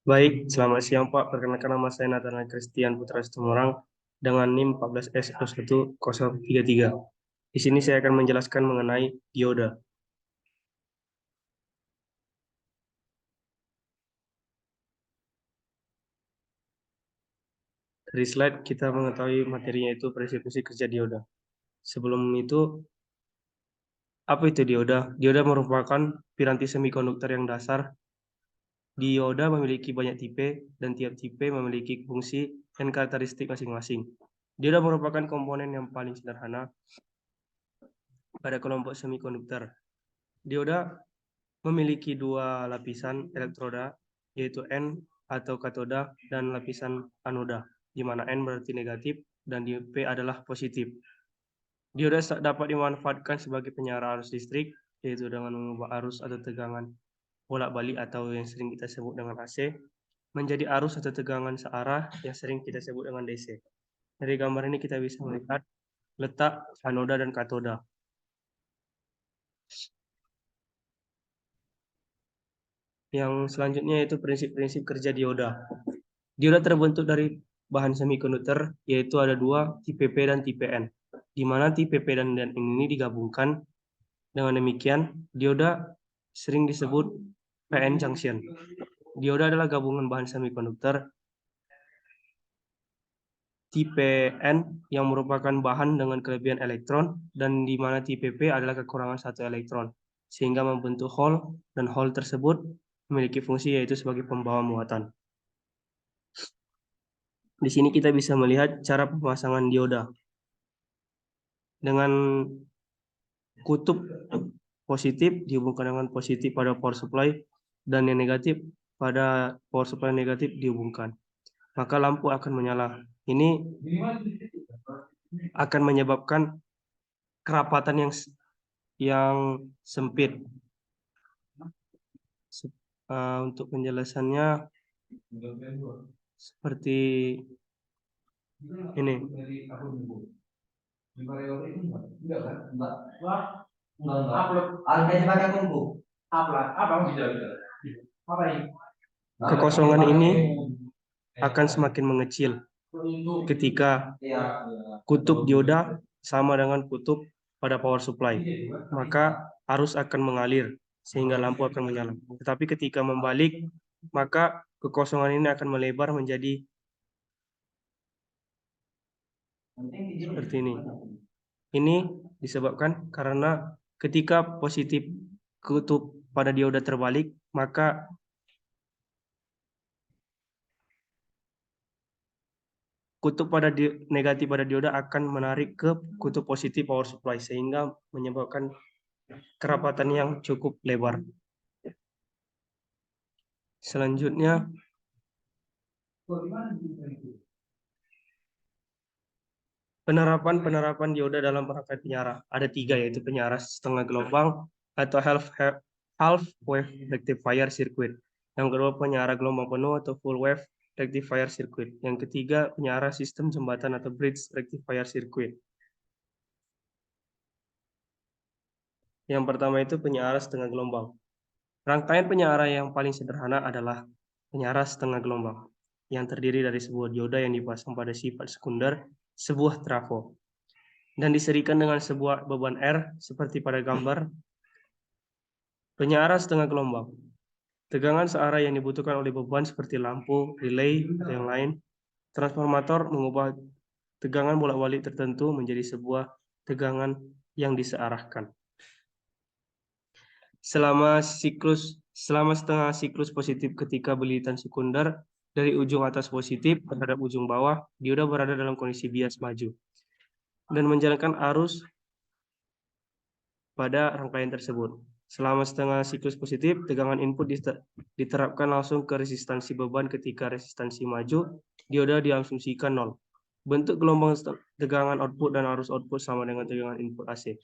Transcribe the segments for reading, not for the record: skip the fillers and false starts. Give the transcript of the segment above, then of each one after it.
Baik, selamat siang Pak. Perkenalkan nama saya Nathanael Christian Putra Situmorang dengan NIM 14S1033. Di sini saya akan menjelaskan mengenai dioda. Dari slide kita mengetahui materinya itu prinsip-prinsip kerja dioda. Sebelum itu, apa itu dioda? Dioda merupakan piranti semikonduktor yang dasar. Dioda memiliki banyak tipe dan tiap tipe memiliki fungsi dan karakteristik masing-masing. Dioda merupakan komponen yang paling sederhana pada kelompok semikonduktor. Dioda memiliki dua lapisan elektroda, yaitu N atau katoda dan lapisan anoda, di mana N berarti negatif dan di P adalah positif. Dioda dapat dimanfaatkan sebagai penyara arus listrik, yaitu dengan mengubah arus atau tegangan bolak-balik atau yang sering kita sebut dengan AC, menjadi arus atau tegangan searah yang sering kita sebut dengan DC. Dari gambar ini kita bisa melihat letak anoda dan katoda. Yang selanjutnya yaitu prinsip-prinsip kerja dioda. Dioda terbentuk dari bahan semikonduktor, yaitu ada dua, tipe P dan tipe N. Di mana tipe P dan N ini digabungkan. Dengan demikian, dioda sering disebut PN junction. Dioda adalah gabungan bahan semikonduktor tipe N yang merupakan bahan dengan kelebihan elektron, dan di mana tipe P adalah kekurangan satu elektron, sehingga membentuk hole, dan hole tersebut memiliki fungsi yaitu sebagai pembawa muatan. Di sini kita bisa melihat cara pemasangan dioda. Dengan kutub positif dihubungkan dengan positif pada power supply dan yang negatif pada power supply negatif dihubungkan. Maka lampu akan menyala. Ini akan menyebabkan kerapatan yang sempit. Untuk penjelasannya seperti ini. Kekosongan ini akan semakin mengecil ketika kutub dioda sama dengan kutub pada power supply. Maka arus akan mengalir sehingga lampu akan menyala. Tetapi ketika membalik, maka kekosongan ini akan melebar menjadi seperti ini. Ini disebabkan karena ketika positif kutub pada dioda terbalik, maka kutub negatif pada dioda akan menarik ke kutub positif power supply sehingga menyebabkan kerapatan yang cukup lebar. Selanjutnya, penerapan dioda dalam perangkat penyara. Ada tiga, yaitu penyara setengah gelombang atau half wave rectifier circuit. Yang kedua, penyara gelombang penuh atau full wave rectifier circuit. Yang ketiga, penyara sistem jembatan atau bridge rectifier circuit. Yang pertama itu penyara setengah gelombang. Rangkaian penyara yang paling sederhana adalah penyara setengah gelombang, yang terdiri dari sebuah dioda yang dipasang pada sifat sekunder sebuah trafo dan diserikan dengan sebuah beban R seperti pada gambar. Penyara setengah gelombang. Tegangan searah yang dibutuhkan oleh beban seperti lampu, relay, atau yang lain. Transformator mengubah tegangan bolak-balik tertentu menjadi sebuah tegangan yang disearahkan. Selama setengah siklus positif ketika bilitan sekunder dari ujung atas positif terhadap ujung bawah, dioda berada dalam kondisi bias maju dan menjalankan arus pada rangkaian tersebut. Selama setengah siklus positif, tegangan input diterapkan langsung ke resistansi beban. Ketika resistansi maju, dioda diasumsikan 0. Bentuk gelombang tegangan output dan arus output sama dengan tegangan input AC.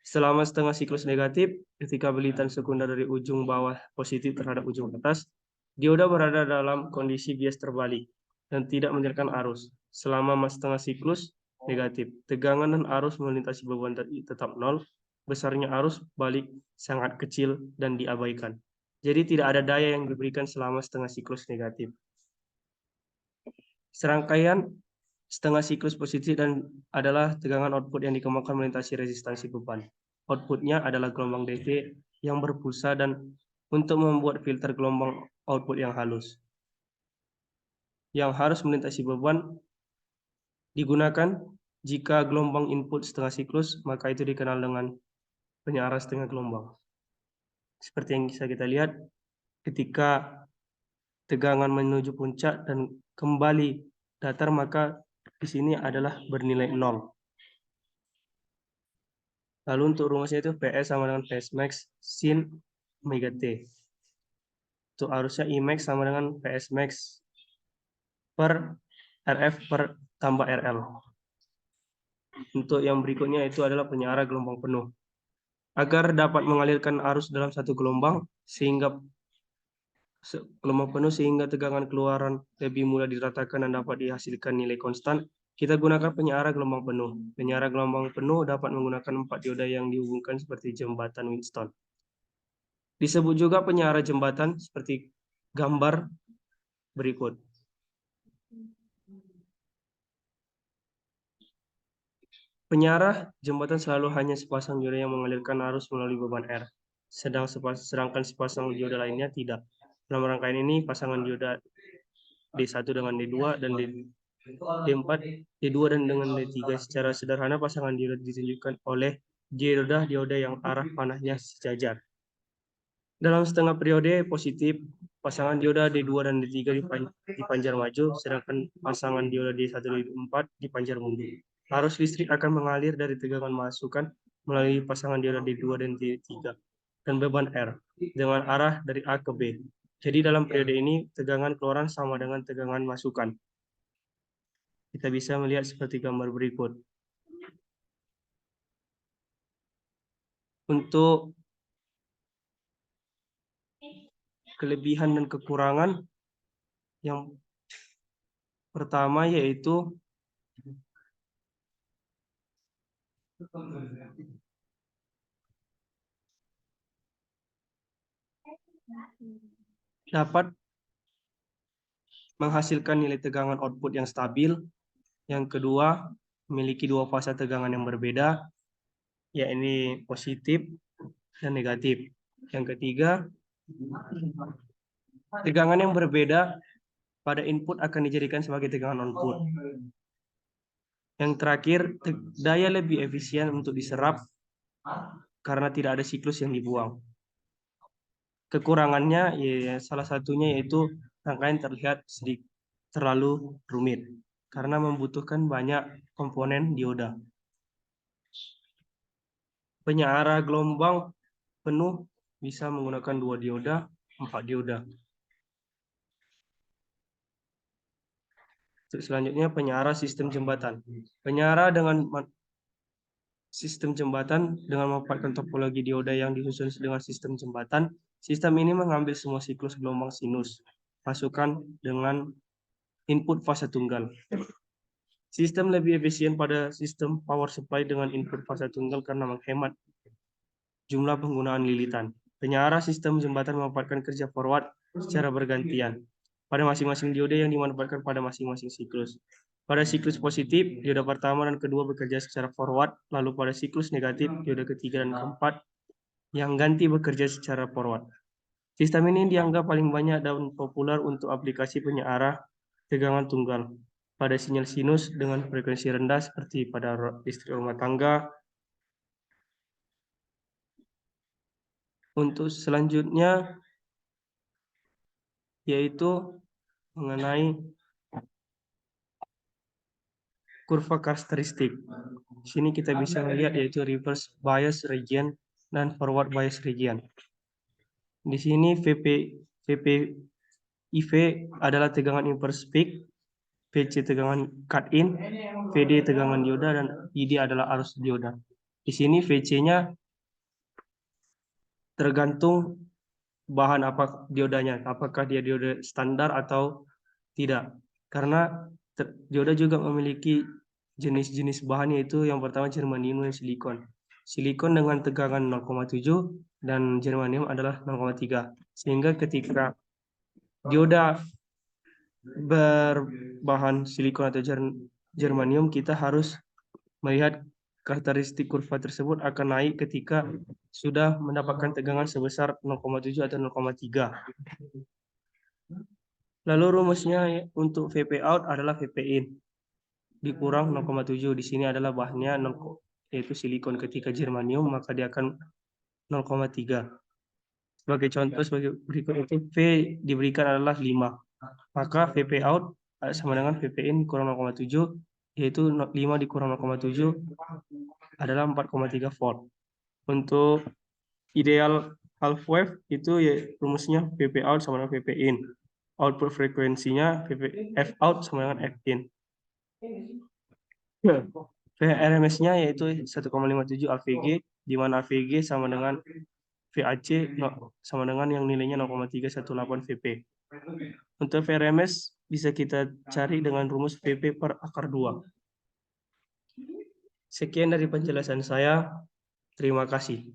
Selama setengah siklus negatif, ketika bilitan sekunder dari ujung bawah positif terhadap ujung atas, dioda berada dalam kondisi bias terbalik dan tidak menjalankan arus. Selama setengah siklus negatif, tegangan dan arus melintasi beban tetap 0, besarnya arus balik sangat kecil dan diabaikan. Jadi tidak ada daya yang diberikan selama setengah siklus negatif. Serangkaian setengah siklus positif dan adalah tegangan output yang dikembangkan melintasi resistansi beban. Outputnya adalah gelombang DC yang berpulsa dan untuk membuat filter gelombang output yang halus. Yang harus melintasi beban digunakan jika gelombang input setengah siklus, maka itu dikenal dengan penyarah setengah gelombang. Seperti yang bisa kita lihat, ketika tegangan menuju puncak dan kembali datar, maka di sini adalah bernilai 0. Lalu untuk rumusnya itu PS sama dengan PS max sin omega T. Untuk arusnya Imax sama dengan PS max per RF per tambah RL. Untuk yang berikutnya itu adalah penyarah gelombang penuh. Agar dapat mengalirkan arus dalam satu gelombang penuh sehingga tegangan keluaran lebih mudah diratakan dan dapat dihasilkan nilai konstan, kita gunakan penyarah gelombang penuh. Penyarah gelombang penuh dapat menggunakan 4 dioda yang dihubungkan seperti jembatan Wheatstone. Disebut juga penyarah jembatan seperti gambar berikut. Penyarah jembatan selalu hanya sepasang dioda yang mengalirkan arus melalui beban R, sedangkan sepasang dioda lainnya tidak. Dalam rangkaian ini, pasangan dioda D1 dengan D2 dan D4, D2 dan dengan D3. Secara sederhana, pasangan dioda ditunjukkan oleh dioda yang arah panahnya sejajar. Dalam setengah periode positif, pasangan dioda D2 dan D3 dipanjar maju, sedangkan pasangan dioda D1 dan D4 dipanjar mundur. Arus listrik akan mengalir dari tegangan masukan melalui pasangan dioda D2 dan D3 dan beban R dengan arah dari A ke B. Jadi dalam periode ini tegangan keluaran sama dengan tegangan masukan. Kita bisa melihat seperti gambar berikut. Untuk kelebihan dan kekurangan, yang pertama yaitu dapat menghasilkan nilai tegangan output yang stabil. Yang kedua, memiliki dua fasa tegangan yang berbeda, yakni positif dan negatif. Yang ketiga, tegangan yang berbeda pada input akan dijadikan sebagai tegangan output. Yang terakhir, daya lebih efisien untuk diserap karena tidak ada siklus yang dibuang. Kekurangannya, ya, salah satunya yaitu rangkaian terlihat sedikit terlalu rumit karena membutuhkan banyak komponen dioda. Penyarah gelombang penuh bisa menggunakan 2 dioda, 4 dioda. Selanjutnya penyarah sistem jembatan. Penyarah dengan sistem jembatan dengan memanfaatkan topologi dioda yang disusun dengan sistem jembatan. Sistem ini mengambil semua siklus gelombang sinus masukan dengan input fase tunggal. Sistem lebih efisien pada sistem power supply dengan input fase tunggal karena menghemat jumlah penggunaan lilitan. Penyarah sistem jembatan memanfaatkan kerja forward secara bergantian pada masing-masing dioda yang dimanfaatkan pada masing-masing siklus. Pada siklus positif, dioda pertama dan kedua bekerja secara forward, lalu pada siklus negatif, dioda ketiga dan keempat yang ganti bekerja secara forward. Sistem ini dianggap paling banyak dan populer untuk aplikasi penyarah tegangan tunggal pada sinyal sinus dengan frekuensi rendah seperti pada listrik rumah tangga. Untuk selanjutnya yaitu mengenai kurva karakteristik. Di sini kita bisa melihat yaitu reverse bias region dan forward bias region. Di sini IV adalah tegangan inverse peak, VC tegangan cut in, VD tegangan dioda, dan ID adalah arus dioda. Di sini VC-nya tergantung bahan apa diodanya, apakah dia dioda standar atau tidak. Karena dioda juga memiliki jenis-jenis bahan, yaitu yang pertama germanium dan silikon. Silikon dengan tegangan 0,7 dan germanium adalah 0,3. Sehingga ketika dioda berbahan silikon atau germanium, kita harus melihat karakteristik kurva tersebut akan naik ketika sudah mendapatkan tegangan sebesar 0,7 atau 0,3. Lalu rumusnya untuk Vp out adalah Vp in dikurang 0,7. Di sini adalah bahannya yaitu silikon. Ketika germanium maka dia akan 0,3. Sebagai contoh sebagai berikut itu, V diberikan adalah 5. Maka Vp out sama dengan Vp in kurang 0,7, yaitu 5 dikurang 0,7 adalah 4,3 volt. Untuk ideal half wave itu ya rumusnya Vp out sama dengan Vp in. Output frekuensinya F out sama dengan F in. RMS-nya yaitu 1,57 AVG, di mana AVG sama dengan VAC sama dengan yang nilainya 0,318 Vp. Untuk VRMS bisa kita cari dengan rumus Vp per akar 2. Sekian dari penjelasan saya. Terima kasih.